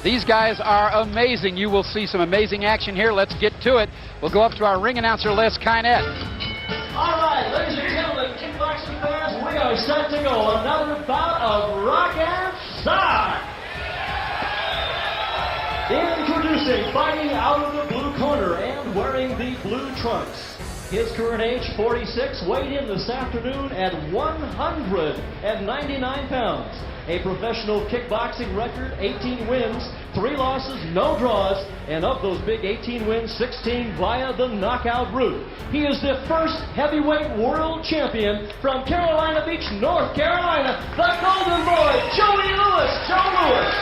These guys are amazing. You will see some amazing action here. Let's get to it. We'll go up to our ring announcer, Les Kynette. All right, ladies and gentlemen, kickboxing fans, we are set to go. Another bout of rock and sock. Introducing, fighting out of the blue corner and wearing the blue trunks. His current age, 46, weighed in this afternoon at 199 pounds. A professional kickboxing record, 18 wins, 3 losses, no draws, and of those big 18 wins, 16 via the knockout route. He is the first heavyweight world champion from Carolina Beach, North Carolina, the Golden Boy, Joey Lewis. Joe Lewis.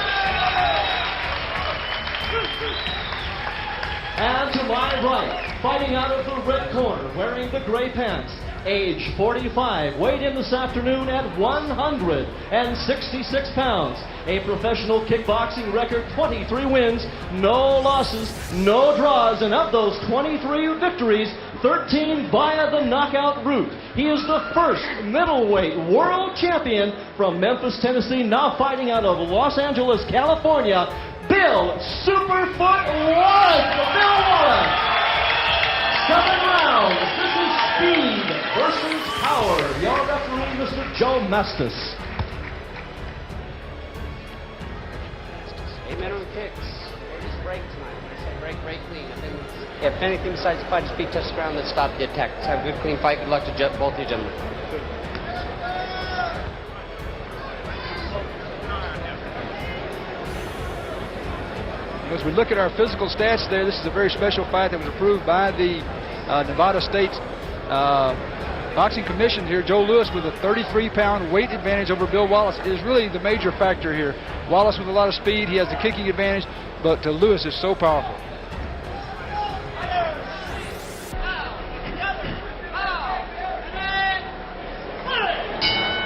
And to my right, fighting out of the red corner, wearing the gray pants, age 45, weighed in this afternoon at 166 pounds. A professional kickboxing record, 23 wins, no losses, no draws, and of those 23 victories, 13 via the knockout route. He is the first middleweight world champion from Memphis, Tennessee, now fighting out of Los Angeles, California, Bill Superfoot Wallace. Bill Wallace. 7 rounds. This is speed versus power. Your referee, Mr. Joe Mastis. 8 minimum kicks. Or just break tonight. I say break clean. If anything besides the fight, just be touched around, let's stop the attack. Let's have a good, clean fight. Good luck to both of you gentlemen. As we look at our physical stats there, this is a very special fight that was approved by the Nevada State Boxing Commission here. Joe Lewis with a 33-pound weight advantage over Bill Wallace is really the major factor here. Wallace with a lot of speed, he has the kicking advantage, but Lewis is so powerful.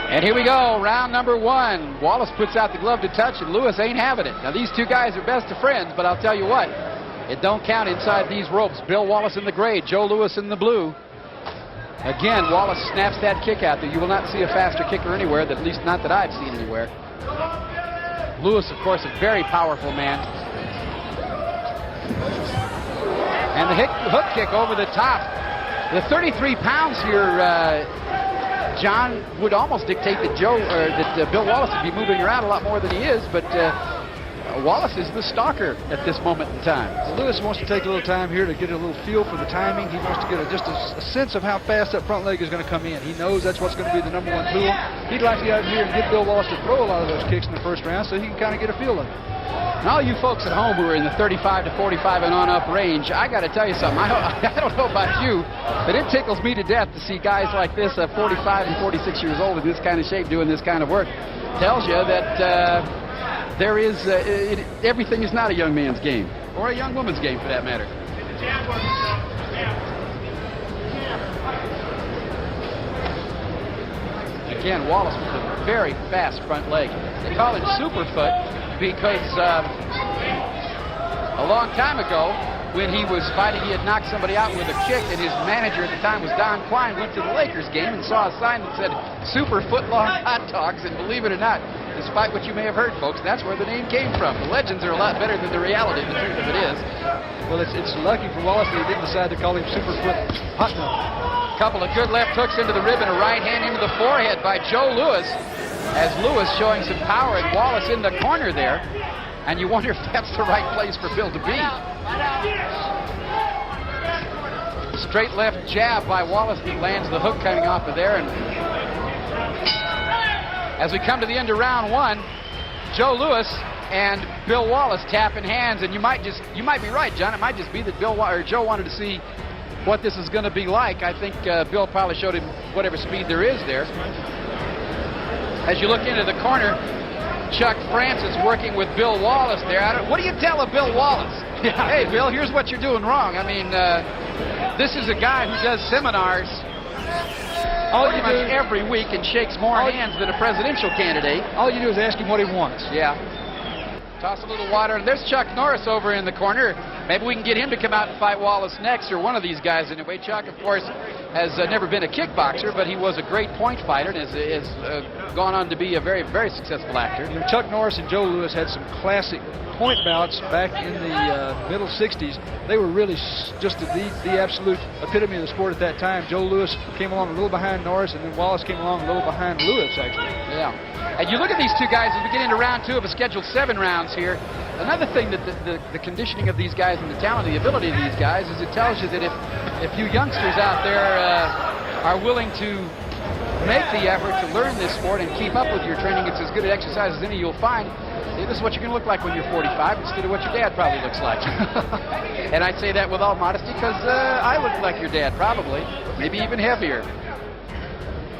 And here we go, round number 1. Wallace puts out the glove to touch, and Lewis ain't having it. Now, these two guys are best of friends, but I'll tell you what, it don't count inside these ropes. Bill Wallace in the gray, Joe Lewis in the blue. Again, Wallace snaps that kick out there. You will not see a faster kicker anywhere, at least not that I've seen anywhere. Lewis, of course, a very powerful man. And the hook kick over the top. The 33 pounds here, John, would almost dictate that Bill Wallace would be moving around a lot more than he is, but Wallace is the stalker at this moment in time. Lewis wants to take a little time here to get a little feel for the timing. He wants to get just a sense of how fast that front leg is going to come in. He knows that's what's going to be the number 1 tool. He'd like to get out here and get Bill Wallace to throw a lot of those kicks in the first round so he can kind of get a feel of it. And all you folks at home who are in the 35 to 45 and on up range, I got to tell you something. I don't know about you, but it tickles me to death to see guys like this, 45 and 46 years old, in this kind of shape, doing this kind of work. Tells you that there is everything is not a young man's game, or a young woman's game for that matter. Again, Wallace with a very fast front leg. They call him Superfoot because a long time ago, when he was fighting, he had knocked somebody out with a kick, and his manager at the time was Don Klein, went to the Lakers game and saw a sign that said Superfoot Long Hot Dogs, and believe it or not, despite what you may have heard, folks, that's where the name came from. The legends are a lot better than the reality, the truth of it is. Well, it's lucky for Wallace that he didn't decide to call him Superfoot Hot Dog. Couple of good left hooks into the rib and a right hand into the forehead by Joe Lewis, as Lewis showing some power and Wallace in the corner there. And you wonder if that's the right place for Bill to be. Straight left jab by Wallace that lands the hook coming off of there. And as we come to the end of round 1, Joe Lewis and Bill Wallace tapping hands. And you might be right, John. It might just be that Joe wanted to see what this is going to be like. I think Bill probably showed him whatever speed there is there. As you look into the corner, Chuck Francis working with Bill Wallace there. What do you tell a Bill Wallace? Hey, Bill, here's what you're doing wrong. I mean, this is a guy who does seminars pretty much every week and shakes more hands than a presidential candidate. All you do is ask him what he wants. Yeah. Toss a little water. And there's Chuck Norris over in the corner. Maybe we can get him to come out and fight Wallace next, or one of these guys anyway. Chuck, of course, has never been a kickboxer, but he was a great point fighter and has gone on to be a very, very successful actor. You know, Chuck Norris and Joe Louis had some classic point bouts back in the middle 60s. They were really just the absolute epitome of the sport at that time. Joe Louis came along a little behind Norris, and then Wallace came along a little behind Louis, actually. Yeah. And you look at these two guys as we get into round 2 of a scheduled 7 rounds here. Another thing that the conditioning of these guys and the talent, the ability of these guys, is it tells you that if you youngsters out there are willing to make the effort to learn this sport and keep up with your training, it's as good an exercise as any you'll find. This is what you're going to look like when you're 45 instead of what your dad probably looks like. And I'd say that with all modesty because I look like your dad probably, maybe even heavier.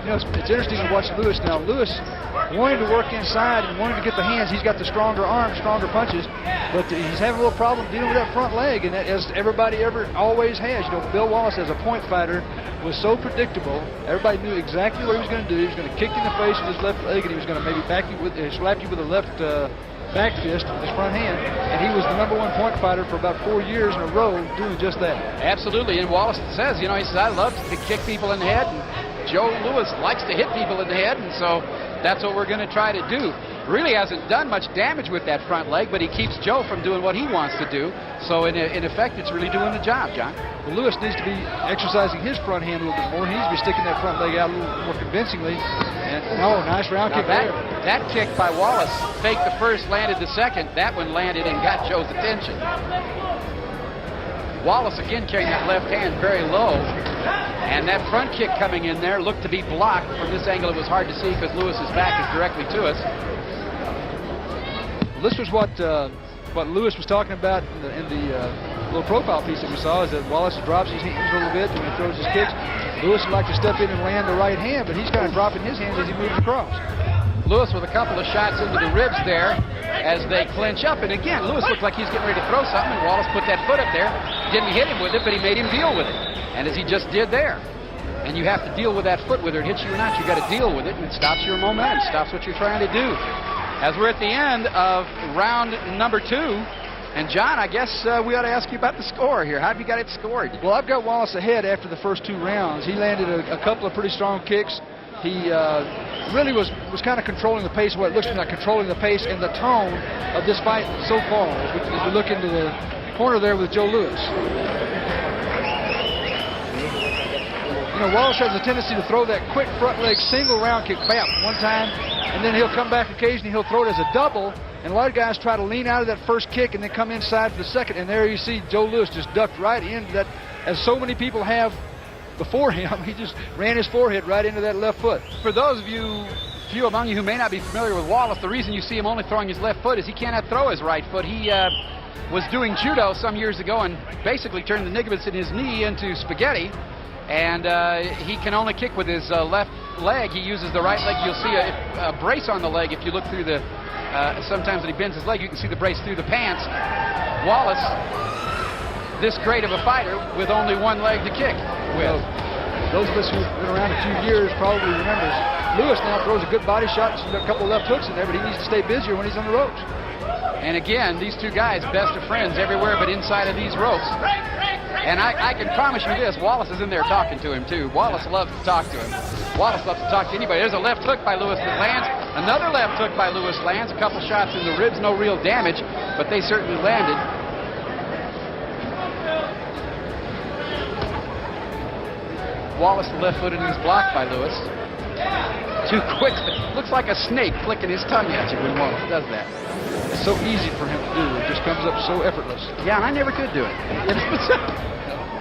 You know, it's interesting to watch Louis now. Louis wanting to work inside and wanting to get the hands. He's got the stronger arms, stronger punches, but he's having a little problem dealing with that front leg, and that, as everybody always has. You know, Bill Wallace as a point fighter was so predictable. Everybody knew exactly what he was going to do. He was going to kick you in the face with his left leg, and he was going to maybe slap you with a left back fist with his front hand, and he was the #1 point fighter for about 4 years in a row doing just that. Absolutely, and Wallace says, you know, he says, I love to kick people in the head, and Joe Louis likes to hit people in the head, and so that's what we're going to try to do. Really hasn't done much damage with that front leg, but he keeps Joe from doing what he wants to do. So in effect, it's really doing the job, John. Well, Louis needs to be exercising his front hand a little bit more. He needs to be sticking that front leg out a little more convincingly. And nice round kick there. That kick by Wallace faked the first, landed the second. That one landed and got Joe's attention. Wallace again carrying that left hand very low. And that front kick coming in there looked to be blocked. From this angle, it was hard to see because Lewis's back is directly to us. This was what Louis was talking about in the little profile piece that we saw, is that Wallace drops his hands a little bit when he throws his kicks. Louis would like to step in and land the right hand, but he's kind of dropping his hands as he moves across. Lewis with a couple of shots into the ribs there as they clinch up. And again, Lewis looked like he's getting ready to throw something, and Wallace put that foot up there. Didn't hit him with it, but he made him deal with it. And as he just did there. And you have to deal with that foot, whether it hits you or not. You got to deal with it, and it stops your momentum, stops what you're trying to do. As we're at the end of round number 2, and John, I guess we ought to ask you about the score here. How have you got it scored? Well, I've got Wallace ahead after the first 2 rounds. He landed a couple of pretty strong kicks. He really was kind of controlling the pace, what it looks like controlling the pace and the tone of this fight so far. As we look into the corner there with Joe Louis. You know, Wallace has a tendency to throw that quick front leg single round kick, bam, one time, and then he'll come back occasionally, he'll throw it as a double, and a lot of guys try to lean out of that first kick and then come inside for the second, and there you see Joe Louis just ducked right into that, as so many people have before him. He just ran his forehead right into that left foot. For those of you, few among you who may not be familiar with Wallace, the reason you see him only throwing his left foot is he cannot throw his right foot. He was doing judo some years ago and basically turned the ligaments in his knee into spaghetti. And he can only kick with his left leg. He uses the right leg. You'll see a brace on the leg if you look through the, sometimes when he bends his leg, you can see the brace through the pants. Wallace, this great of a fighter with only one leg to kick with. Those of us who've been around a few years probably remember Louis now throws a good body shot, a couple of left hooks in there, but he needs to stay busier when he's on the ropes. And again, these two guys, best of friends everywhere but inside of these ropes. And I can promise you this, Wallace is in there talking to him too. Wallace loves to talk to him. Wallace loves to talk to anybody. There's a left hook by Louis that lands. Another left hook by Louis lands. A couple shots in the ribs, no real damage, but they certainly landed. Wallace left-footed and is blocked by Louis. Too quick. Looks like a snake flicking his tongue at you when Wallace does that. It's so easy for him to do. It just comes up so effortless. Yeah, and I never could do it.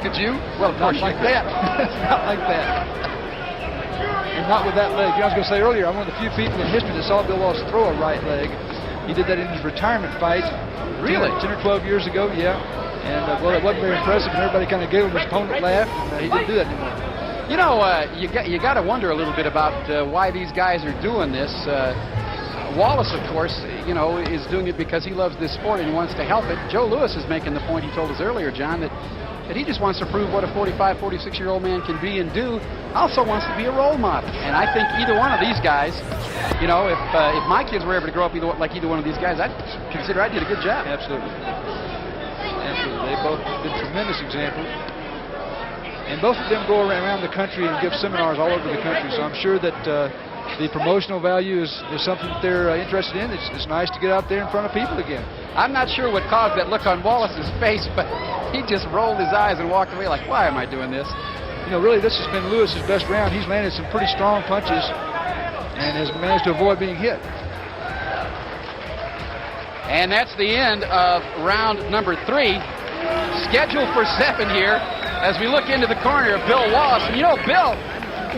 Could you? Well, of Not course like you could. that. Not like that. And not with that leg. You know, I was going to say earlier, I'm one of the few people in history that saw Bill Wallace throw a right leg. He did that in his retirement fight. Really? 10 or 12 years ago, yeah. And, well, it wasn't very impressive, and everybody kind of gave him his opponent laugh, and he didn't do that anymore. You know, you got to wonder a little bit about why these guys are doing this. Wallace, of course, you know, is doing it because he loves this sport and he wants to help it. Joe Louis is making the point he told us earlier, John, that he just wants to prove what a 45, 46-year-old man can be and do. Also wants to be a role model. And I think either one of these guys, you know, if my kids were ever to grow up like either one of these guys, I'd consider I did a good job. Absolutely. Absolutely. They've both been tremendous examples. And both of them go around the country and give seminars all over the country. So I'm sure that the promotional value is something that they're interested in. It's nice to get out there in front of people again. I'm not sure what caused that look on Wallace's face, but he just rolled his eyes and walked away like, why am I doing this? You know, really, this has been Lewis's best round. He's landed some pretty strong punches and has managed to avoid being hit. And that's the end of round number 3. Scheduled for 7 here as we look into the corner of Bill Wallace. And you know, Bill,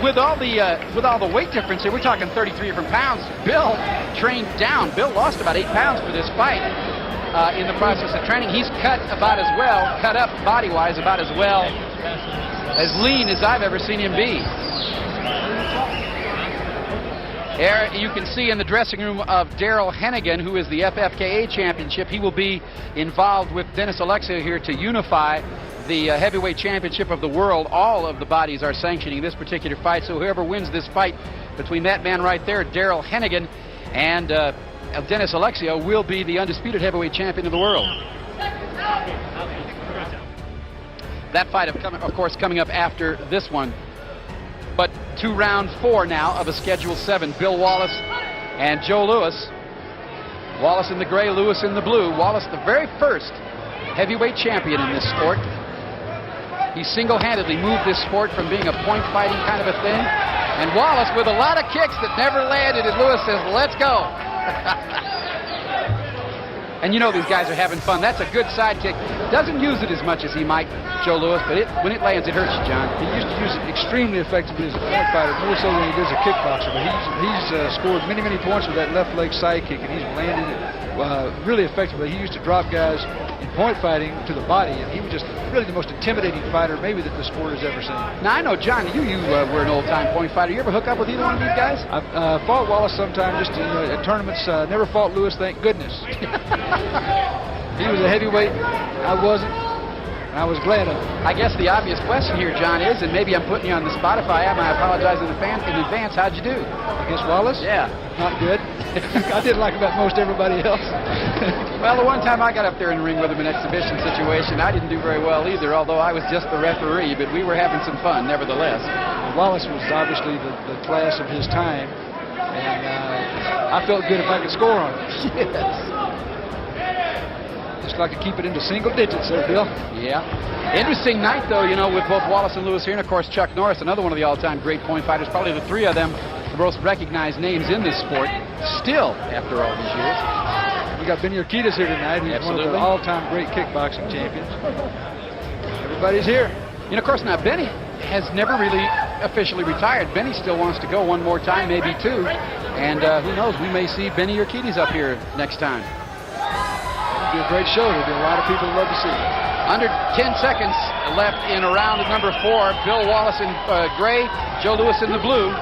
with all the weight difference here, we're talking 33 different pounds. Bill trained down. Bill lost about 8 pounds for this fight in the process of training. He's cut about as well, cut up body-wise about as well, as lean as I've ever seen him be. There you can see in the dressing room of Daryl Hennigan, who is the FFKA championship. He will be involved with Dennis Alexia here to unify the heavyweight championship of the world. All of the bodies are sanctioning this particular fight, so whoever wins this fight between that man right there, Daryl Hennigan, and Dennis Alexia will be the undisputed heavyweight champion of the world. That fight, of course, coming up after this one. But to round 4 now of a Schedule 7. Bill Wallace and Joe Louis. Wallace in the gray, Louis in the blue. Wallace, the very first heavyweight champion in this sport. He single-handedly moved this sport from being a point fighting kind of a thing. And Wallace with a lot of kicks that never landed, and Louis says, let's go. And you know these guys are having fun. That's a good sidekick. Doesn't use it as much as he might, Joe Louis, but when it lands, it hurts you, John. He used to use it extremely effectively as a point fighter, more so than he does a kickboxer. But he's scored many, many points with that left leg sidekick, and he's landed it really effectively. He used to drop guys in point fighting to the body, and he was just really the most intimidating fighter maybe that the sport has ever seen. Now, I know, John, you were an old-time point fighter. You ever hook up with either one of these guys? I've fought Wallace sometime just at tournaments. Never fought Louis, thank goodness. He was a heavyweight. I wasn't. And I was glad of it. I guess the obvious question here, John, is, and maybe I'm putting you on the spot. If I am, I apologize in advance. How'd you do? Against Wallace? Yeah. Not good. I didn't like about most everybody else. Well, the one time I got up there in the ring with him in an exhibition situation, I didn't do very well either, although I was just the referee, but we were having some fun nevertheless. Wallace was obviously the class of his time, and I felt good if I could score on him. Yes. Just like to keep it into single digits there, Bill. Yeah. Interesting night, though, you know, with both Wallace and Louis here, and of course Chuck Norris, another one of the all-time great point fighters, probably the three of them the most recognized names in this sport, still, after all these years. We got Benny Urquidez here tonight, who's one of the all-time great kickboxing champions. Everybody's here. You know, of course, now, Benny has never really officially retired. Benny still wants to go one more time, maybe two, and who knows, we may see Benny Urquidez up here next time. It'll be a great show. There'll be a lot of people who love to see it. Under 10 seconds left in round number 4. Bill Wallace in gray, Joe Louis in the blue.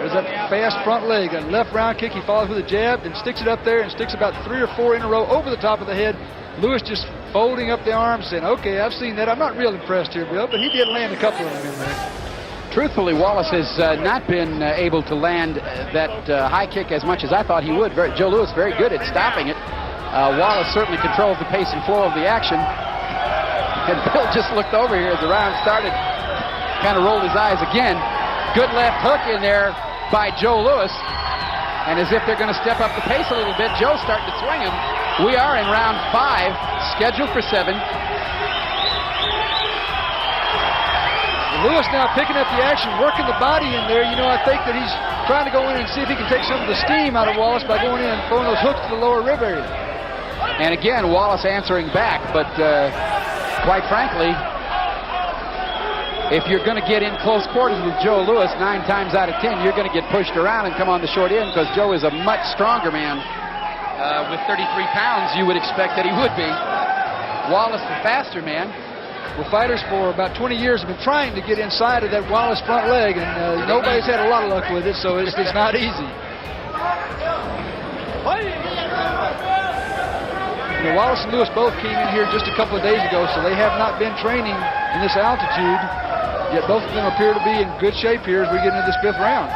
There's that fast front leg, a left round kick. He follows with a jab, then sticks it up there and sticks about 3 or 4 in a row over the top of the head. Louis just folding up the arms, saying, okay, I've seen that. I'm not real impressed here, Bill, but he did land a couple of them in there. Truthfully, Wallace has not been able to land that high kick as much as I thought he would. Joe Louis very good at stopping it. Wallace certainly controls the pace and flow of the action. And Bill just looked over here as the round started, kind of rolled his eyes again. Good left hook in there by Joe Louis. And as if they're going to step up the pace a little bit, Joe's starting to swing him. We are in round 5, scheduled for 7. Louis now picking up the action, working the body in there. You know, I think that he's trying to go in and see if he can take some of the steam out of Wallace by going in and throwing those hooks to the lower rib area. And again, Wallace answering back, but quite frankly, if you're going to get in close quarters with Joe Louis, 9 times out of 10, you're going to get pushed around and come on the short end because Joe is a much stronger man. With 33 pounds, you would expect that he would be. Wallace, the faster man. Well, fighters for about 20 years have been trying to get inside of that Wallace front leg, and nobody's had a lot of luck with it, so it's not easy. Wallace and Louis both came in here just a couple of days ago, so they have not been training in this altitude, yet both of them appear to be in good shape here as we get into this 5th round.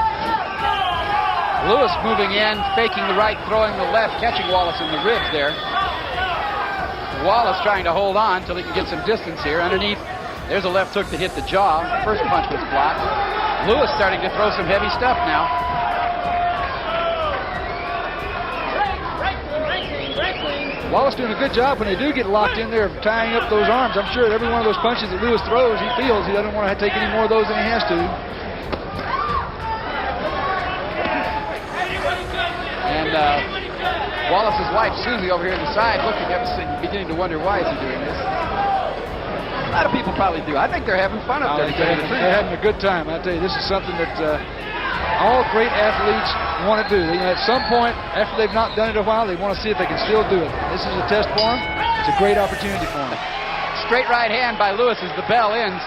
Louis moving in, faking the right, throwing the left, catching Wallace in the ribs there. Wallace trying to hold on until he can get some distance here. Underneath, there's a left hook to hit the jaw. The first punch was blocked. Louis starting to throw some heavy stuff now. Wallace doing a good job when they do get locked in there of tying up those arms. I'm sure that every one of those punches that Louis throws, he feels he doesn't want to take any more of those than he has to. And Wallace's wife, Susie, over here on the side, looking at us and beginning to wonder, why is he doing this? A lot of people probably do. I think they're having fun up there. They're having a good time. I tell you, this is something that all great athletes want to do. At some point, after they've not done it a while, they want to see if they can still do it. This is a test for them. It's a great opportunity for them. Straight right hand by Louis as the bell ends.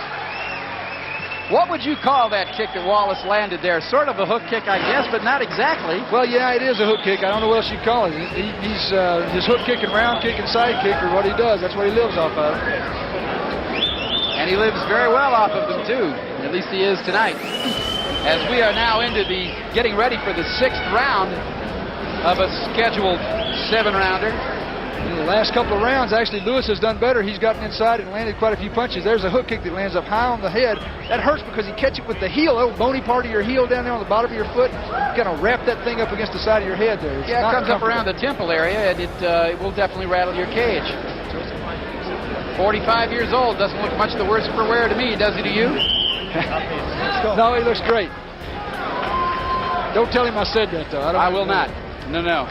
What would you call that kick that Wallace landed there? Sort of a hook kick, I guess, but not exactly. Well, yeah, it is a hook kick. I don't know what else you'd call it. He's his hook kick and round kick and side kick are what he does. That's what he lives off of. And he lives very well off of them, too. At least he is tonight. As we are now into the getting ready for the 6th round of a scheduled 7-rounder. In the last couple of rounds, actually, Louis has done better. He's gotten inside and landed quite a few punches. There's a hook kick that lands up high on the head. That hurts because you catch it with the heel, little bony part of your heel down there on the bottom of your foot. You kind of wrap that thing up against the side of your head there. It's it comes up around the temple area, and it will definitely rattle your cage. 45 years old, doesn't look much the worse for wear to me, does he to you? No, he looks great. Don't tell him I said that, though. I will not. No.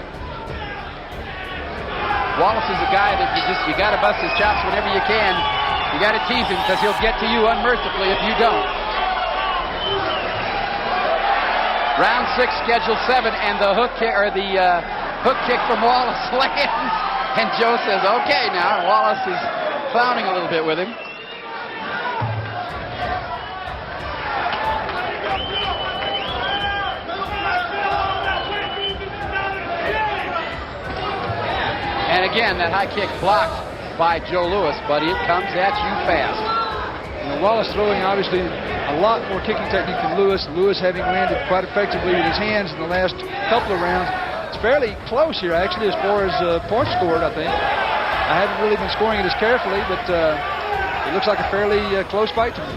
Wallace is a guy that you got to bust his chops whenever you can. You got to tease him because he'll get to you unmercifully if you don't. Round 6, scheduled 7, and the hook kick from Wallace lands. And Joe says, "Okay, now." Wallace is clowning a little bit with him. And again, that high kick blocked by Joe Louis, but it comes at you fast. Wallace throwing obviously a lot more kicking technique than Louis. Louis having landed quite effectively with his hands in the last couple of rounds. It's fairly close here, actually, as far as points scored, I think. I haven't really been scoring it as carefully, but it looks like a fairly close fight to me.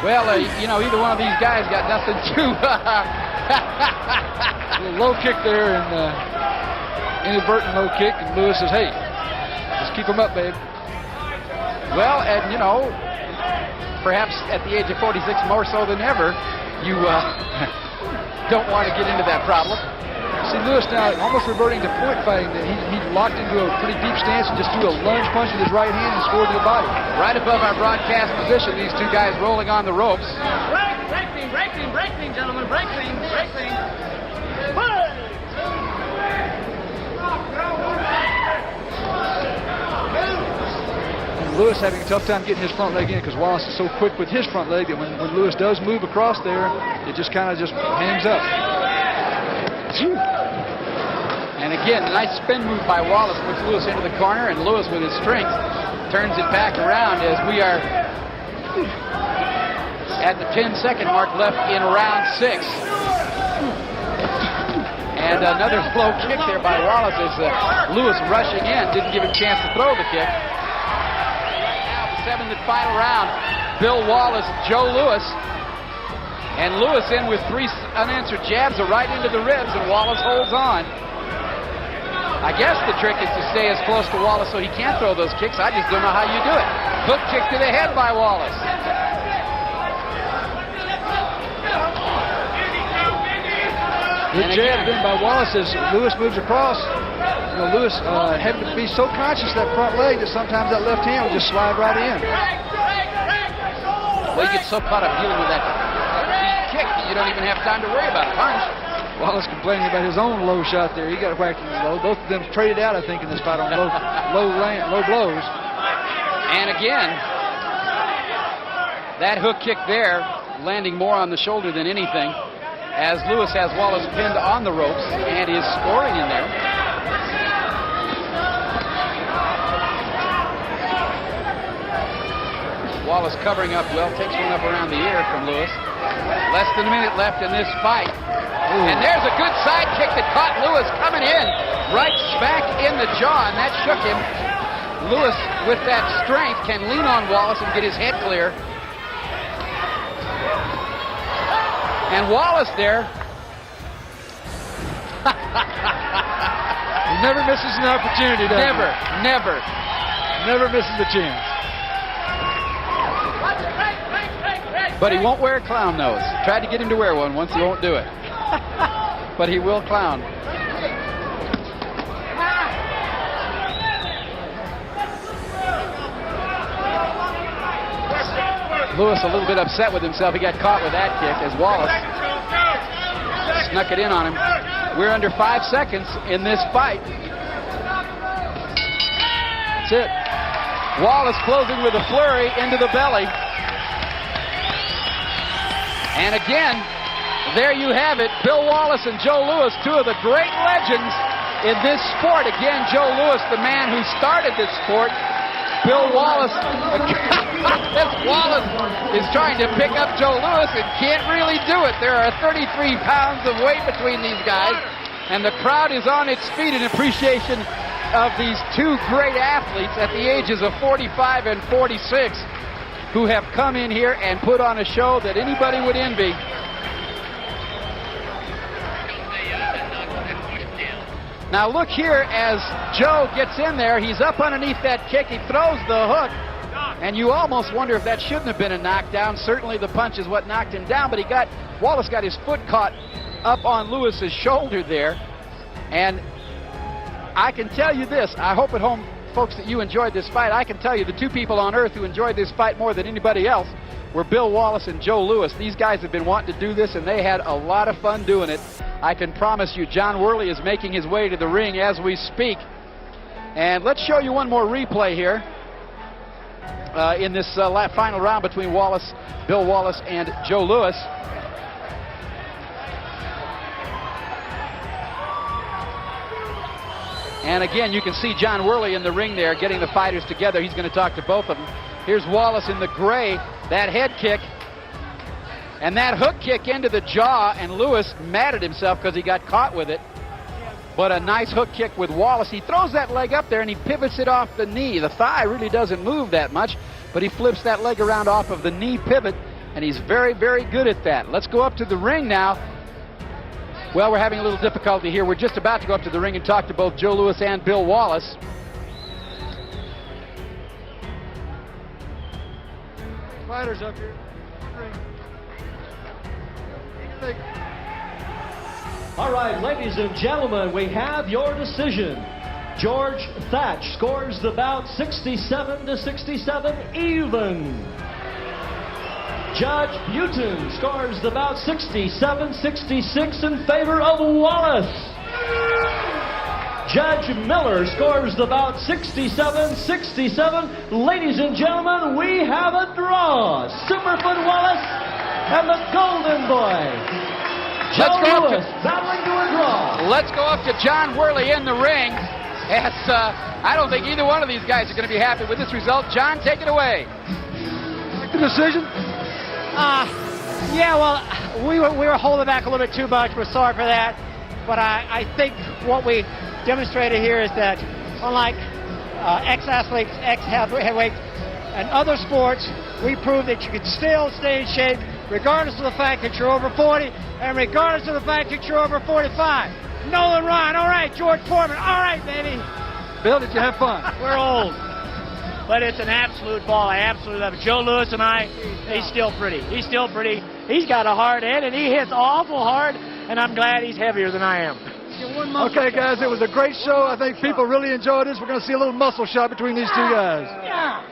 Well, either one of these guys got nothing to... A little low kick there, and inadvertent low kick, and Louis says, "Hey, just keep him up, babe." Well, and perhaps at the age of 46 more so than ever, you don't want to get into that problem. See Louis now almost reverting to point fighting. That he locked into a pretty deep stance and just threw a lunge punch with his right hand and scored to the body. Right above our broadcast position, these two guys rolling on the ropes. Break clean, gentlemen, break clean. Louis having a tough time getting his front leg in because Wallace is so quick with his front leg that when Louis does move across there, it just kind of hangs up. And again, a nice spin move by Wallace puts Louis into the corner, and Louis with his strength turns it back around as we are at the 10-second mark left in round 6. And another low kick there by Wallace as Louis rushing in, didn't give him a chance to throw the kick. Right now, the 7th and final round, Bill Wallace, Joe Louis. And Louis in with 3 unanswered jabs are right into the ribs, and Wallace holds on. I guess the trick is to stay as close to Wallace so he can't throw those kicks. I just don't know how you do it. Hook kick to the head by Wallace. Good jab in by Wallace as Louis moves across. Louis having to be so conscious of that front leg that sometimes that left hand will just slide right in. Well, you get so caught up dealing with that deep kick that you don't even have time to worry about a punch. Wallace complaining about his own low shot there. He got whacked in the low. Both of them traded out, I think, in this fight on low blows. And again, that hook kick there, landing more on the shoulder than anything, as Lewis has Wallace pinned on the ropes and is scoring in there. Wallace covering up well, takes one up around the ear from Lewis. Less than a minute left in this fight. Ooh. And there's a good side kick that caught Lewis coming in right smack in the jaw, and that shook him. Lewis, with that strength, can lean on Wallace and get his head clear. And Wallace there. He never misses an opportunity, does he? Never misses a chance. But he won't wear a clown nose. Tried to get him to wear one once, he won't do it. But he will clown. Lewis a little bit upset with himself. He got caught with that kick as Wallace snuck it in on him. We're under 5 seconds in this fight. That's it. Wallace closing with a flurry into the belly. And again, there you have it. Bill Wallace and Joe Louis, two of the great legends in this sport. Again, Joe Louis, the man who started this sport. Bill Wallace. This Wallace is trying to pick up Joe Louis and can't really do it. There are 33 pounds of weight between these guys, and the crowd is on its feet in appreciation of these two great athletes at the ages of 45 and 46 who have come in here and put on a show that anybody would envy. Now look here as Joe gets in there. He's up underneath that kick. He throws the hook, and you almost wonder if that shouldn't have been a knockdown. Certainly the punch is what knocked him down, but Wallace got his foot caught up on Lewis's shoulder there. And I can tell you this, I hope at home, folks, that you enjoyed this fight. I can tell you the two people on earth who enjoyed this fight more than anybody else were Bill Wallace and Joe Louis. These guys have been wanting to do this, and they had a lot of fun doing it. I can promise you John Worley is making his way to the ring as we speak. And let's show you one more replay here in this final round between Bill Wallace and Joe Louis. And again, you can see John Worley in the ring there getting the fighters together. He's going to talk to both of them. Here's Wallace in the gray, that head kick. And that hook kick into the jaw, and Louis mad at himself because he got caught with it. But a nice hook kick with Wallace. He throws that leg up there and he pivots it off the knee. The thigh really doesn't move that much, but he flips that leg around off of the knee pivot, and he's very, very good at that. Let's go up to the ring now. Well, we're having a little difficulty here. We're just about to go up to the ring and talk to both Joe Louis and Bill Wallace. Fighters up here. All right, ladies and gentlemen, we have your decision. George Thatch scores the bout 67-67 even. Judge Buten scores the bout 67-66 in favor of Wallace. Judge Miller scores the bout 67-67. Ladies and gentlemen, we have a draw. Superfoot Wallace and the Golden Boy, Joe Louis, battling to a draw. Let's go up to John Worley in the ring. As, I don't think either one of these guys are going to be happy with this result. John, take it away. The decision? Yeah, well, we were holding back a little bit too much. We're sorry for that. But I think what we demonstrated here is that unlike ex-athletes, ex-heavyweights, and other sports, we proved that you can still stay in shape regardless of the fact that you're over 40 and regardless of the fact that you're over 45. Nolan Ryan, all right. George Foreman, all right, baby. Bill, did you have fun? We're old. But it's an absolute ball. I absolutely love it. Joe Louis and I, he's still pretty. He's still pretty. He's got a hard head, and he hits awful hard, and I'm glad he's heavier than I am. Okay, guys, it was a great show. I think people really enjoyed this. We're going to see a little muscle shot between these two guys. Yeah.